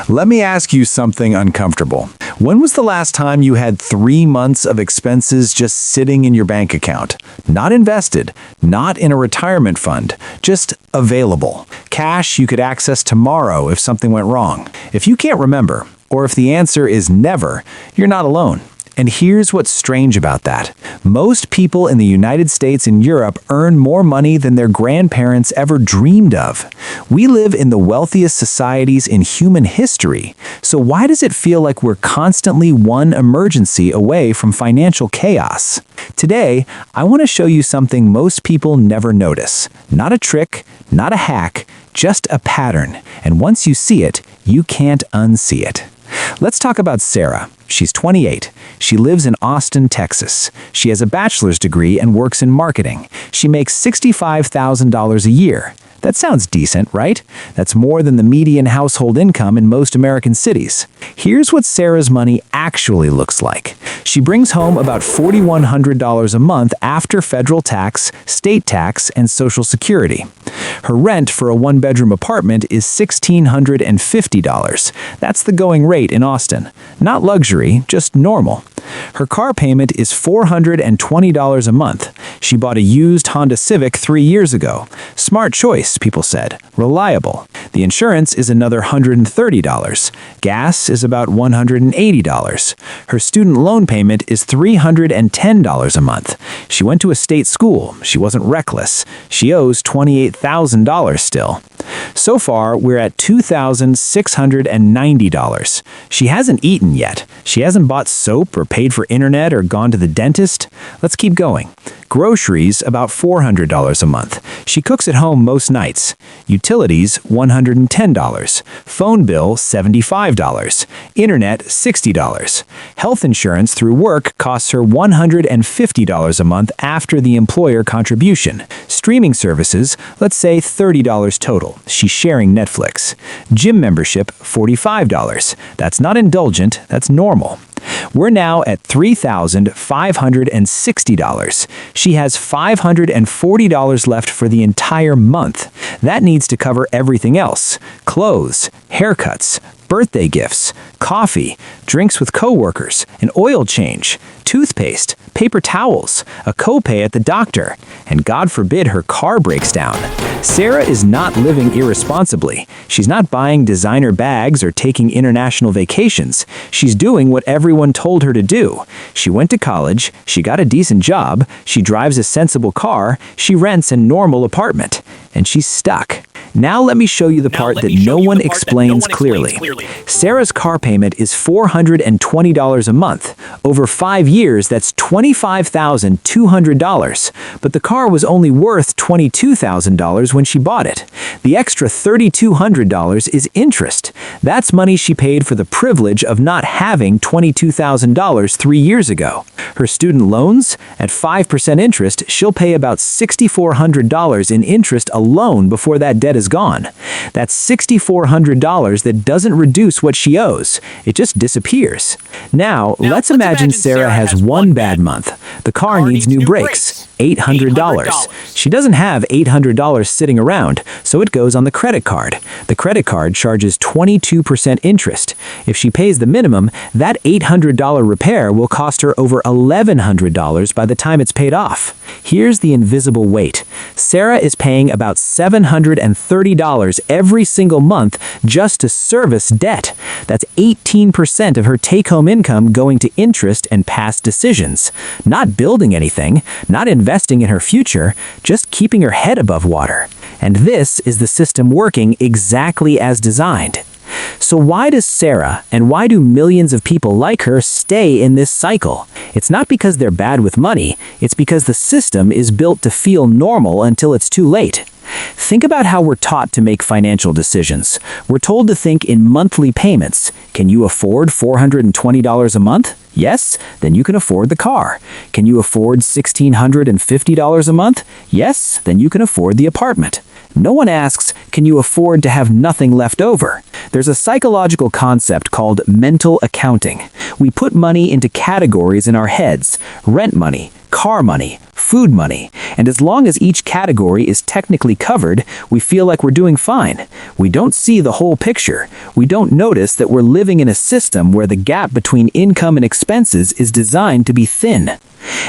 Let me ask you something uncomfortable. When was the last time you had 3 months of expenses just sitting in your bank account? Not invested, not in a retirement fund, just available. Cash you could access tomorrow if something went wrong. If you can't remember, or if the answer is never, you're not alone. And here's what's strange about that. Most people in the United States and Europe earn more money than their grandparents ever dreamed of. We live in the wealthiest societies in human history, so why does it feel like we're constantly one emergency away from financial chaos? Today, I want to show you something most people never notice. Not a trick, not a hack, just a pattern. And once you see it, you can't unsee it. Let's talk about Sarah. She's 28. She lives in Austin, Texas. She has a bachelor's degree and works in marketing. She makes $65,000 a year. That sounds decent, right? That's more than the median household income in most American cities. Here's what Sarah's money actually looks like. She brings home about $4,100 a month after federal tax, state tax, and Social Security. Her rent for a one-bedroom apartment is $1,650. That's the going rate in Austin. Not luxury, just normal. Her car payment is $420 a month. She bought a used Honda Civic 3 years ago. Smart choice, people said. Reliable. The insurance is another $130. Gas is about $180. Her student loan payment is $310 a month. She went to a state school. She wasn't reckless. She owes $28,000 still. So far, we're at $2,690. She hasn't eaten yet. She hasn't bought soap or paid for internet or gone to the dentist. Let's keep going. Groceries, about $400 a month. She cooks at home most nights. Utilities, $110. Phone bill, $75. Internet, $60. Health insurance through work costs her $150 a month after the employer contribution. Streaming services, let's say $30 total. She's sharing Netflix. Gym membership, $45. That's not indulgent, that's normal. We're now at $3,560. She has $540 left for the entire month. That needs to cover everything else. Clothes, haircuts, birthday gifts, coffee, drinks with coworkers, an oil change, toothpaste, paper towels, a copay at the doctor, and God forbid her car breaks down. Sarah is not living irresponsibly. She's not buying designer bags or taking international vacations. She's doing what everyone told her to do. She went to college, she got a decent job, she drives a sensible car, she rents a normal apartment, and she's stuck. Now let me show you the part that no one explains clearly. Sarah's car payment is $420 a month. Over 5 years, that's $25,200. But the car was only worth $22,000 when she bought it. The extra $3,200 is interest. That's money she paid for the privilege of not having $22,000 3 years ago. Her student loans? At 5% interest, she'll pay about $6,400 in interest alone before that debt is gone. That's $6,400 that doesn't reduce what she owes. It just disappears. Now let's imagine Sarah has one bad month. The car needs new brakes. $800. She doesn't have $800 sitting around, so it goes on the credit card. The credit card charges 22% interest. If she pays the minimum, that $800 repair will cost her over $1,100 by the time it's paid off. Here's the invisible weight. Sarah is paying about $730 every single month just to service debt. That's 18% of her take-home income going to interest and past decisions. Not building anything, not investing in her future, just keeping her head above water. And this is the system working exactly as designed. So why does Sarah, and why do millions of people like her, stay in this cycle? It's not because they're bad with money, it's because the system is built to feel normal until it's too late. Think about how we're taught to make financial decisions. We're told to think in monthly payments. Can you afford $420 a month? Yes? Then you can afford the car. Can you afford $1,650 a month? Yes? Then you can afford the apartment. No one asks, can you afford to have nothing left over? There's a psychological concept called mental accounting. We put money into categories in our heads: rent money, car money, food money, and as long as each category is technically covered, we feel like we're doing fine. We don't see the whole picture. We don't notice that we're living in a system where the gap between income and expenses is designed to be thin.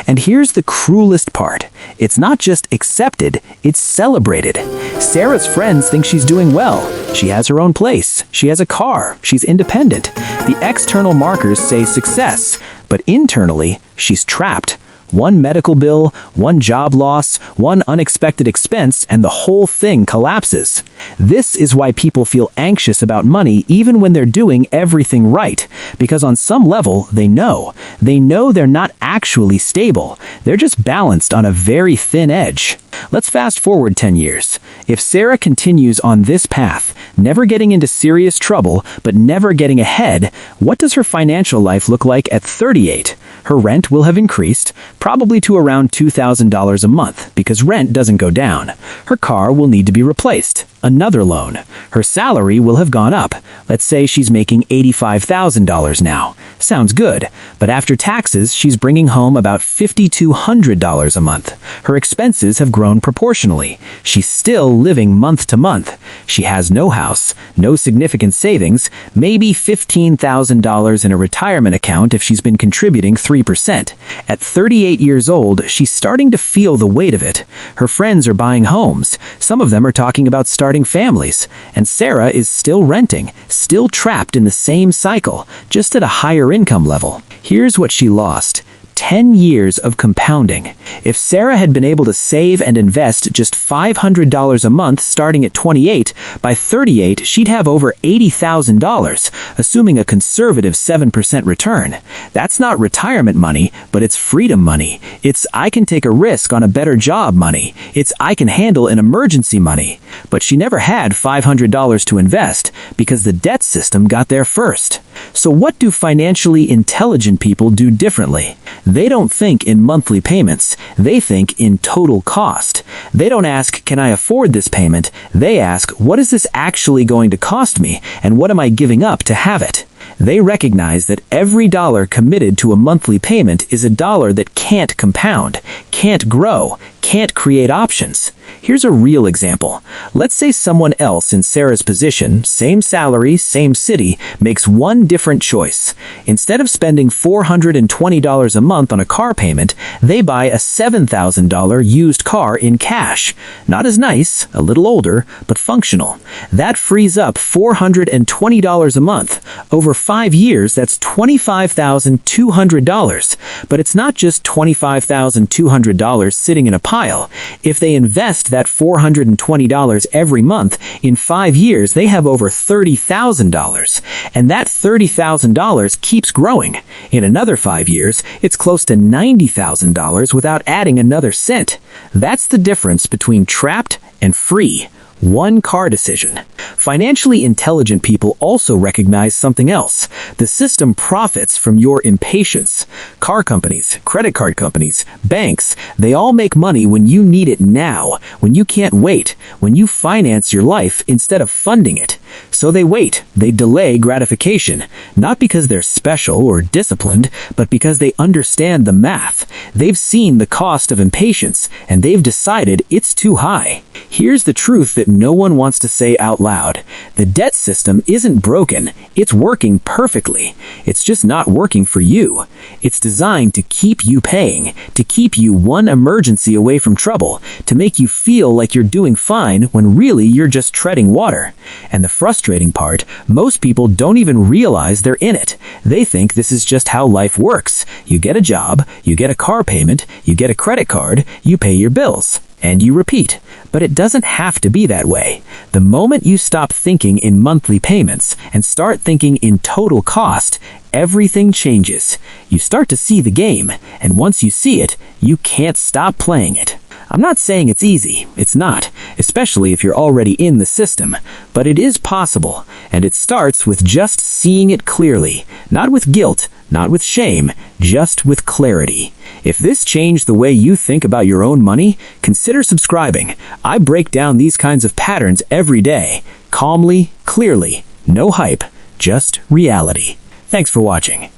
And here's the cruelest part. It's not just accepted, it's celebrated. Sarah's friends think she's doing well. She has her own place. She has a car. She's independent. The external markers say success, but internally, she's trapped. One medical bill, one job loss, one unexpected expense, and the whole thing collapses. This is why people feel anxious about money even when they're doing everything right, because on some level, they know. They know they're not actually stable. They're just balanced on a very thin edge. Let's fast forward 10 years. If Sarah continues on this path, never getting into serious trouble, but never getting ahead, what does her financial life look like at 38? Her rent will have increased, probably to around $2,000 a month, because rent doesn't go down. Her car will need to be replaced. Another loan. Her salary will have gone up. Let's say she's making $85,000 now. Sounds good, but after taxes, she's bringing home about $5,200 a month. Her expenses have grown proportionally. She's still living month to month. She has no house, no significant savings, maybe $15,000 in a retirement account if she's been contributing 3%. At 38 years old, she's starting to feel the weight of it. Her friends are buying homes. Some of them are talking about starting families. And Sarah is still renting, still trapped in the same cycle, just at a higher income level. Here's what she lost. 10 years of compounding. If Sarah had been able to save and invest just $500 a month starting at 28, by 38 she'd have over $80,000, assuming a conservative 7% return. That's not retirement money, but it's freedom money. It's I can take a risk on a better job money. It's I can handle an emergency money. But she never had $500 to invest because the debt system got there first. So what do financially intelligent people do differently? They don't think in monthly payments. They think in total cost. They don't ask, can I afford this payment? They ask, what is this actually going to cost me, and what am I giving up to have it? They recognize that every dollar committed to a monthly payment is a dollar that can't compound, can't grow, can't create options. Here's a real example. Let's say someone else in Sarah's position, same salary, same city, makes one different choice. Instead of spending $420 a month on a car payment, they buy a $7,000 used car in cash. Not as nice, a little older, but functional. That frees up $420 a month. Over 5 years, that's $25,200. But it's not just $25,200 sitting in a pile. If they invest that $420 every month, in 5 years they have over $30,000. And that $30,000 keeps growing. In another 5 years, it's close to $90,000 without adding another cent. That's the difference between trapped and free. One car decision. Financially intelligent people also recognize something else. The system profits from your impatience. Car companies, credit card companies, banks, they all make money when you need it now, when you can't wait, when you finance your life instead of funding it. So they wait, they delay gratification, not because they're special or disciplined, but because they understand the math. They've seen the cost of impatience, and they've decided it's too high. Here's the truth that no one wants to say out loud. The debt system isn't broken, it's working perfectly. It's just not working for you. It's designed to keep you paying, to keep you one emergency away from trouble, to make you feel like you're doing fine when really you're just treading water. And the frustrating part, most people don't even realize they're in it. They think this is just how life works. You get a job, you get a car payment, you get a credit card, you pay your bills. And you repeat. But it doesn't have to be that way. The moment you stop thinking in monthly payments and start thinking in total cost, everything changes. You start to see the game, and once you see it, you can't stop playing it. I'm not saying it's easy. It's not, especially if you're already in the system. But it is possible, and it starts with just seeing it clearly. Not with guilt, not with shame, just with clarity. If this changed the way you think about your own money, consider subscribing. I break down these kinds of patterns every day. Calmly, clearly, no hype, just reality. Thanks for watching.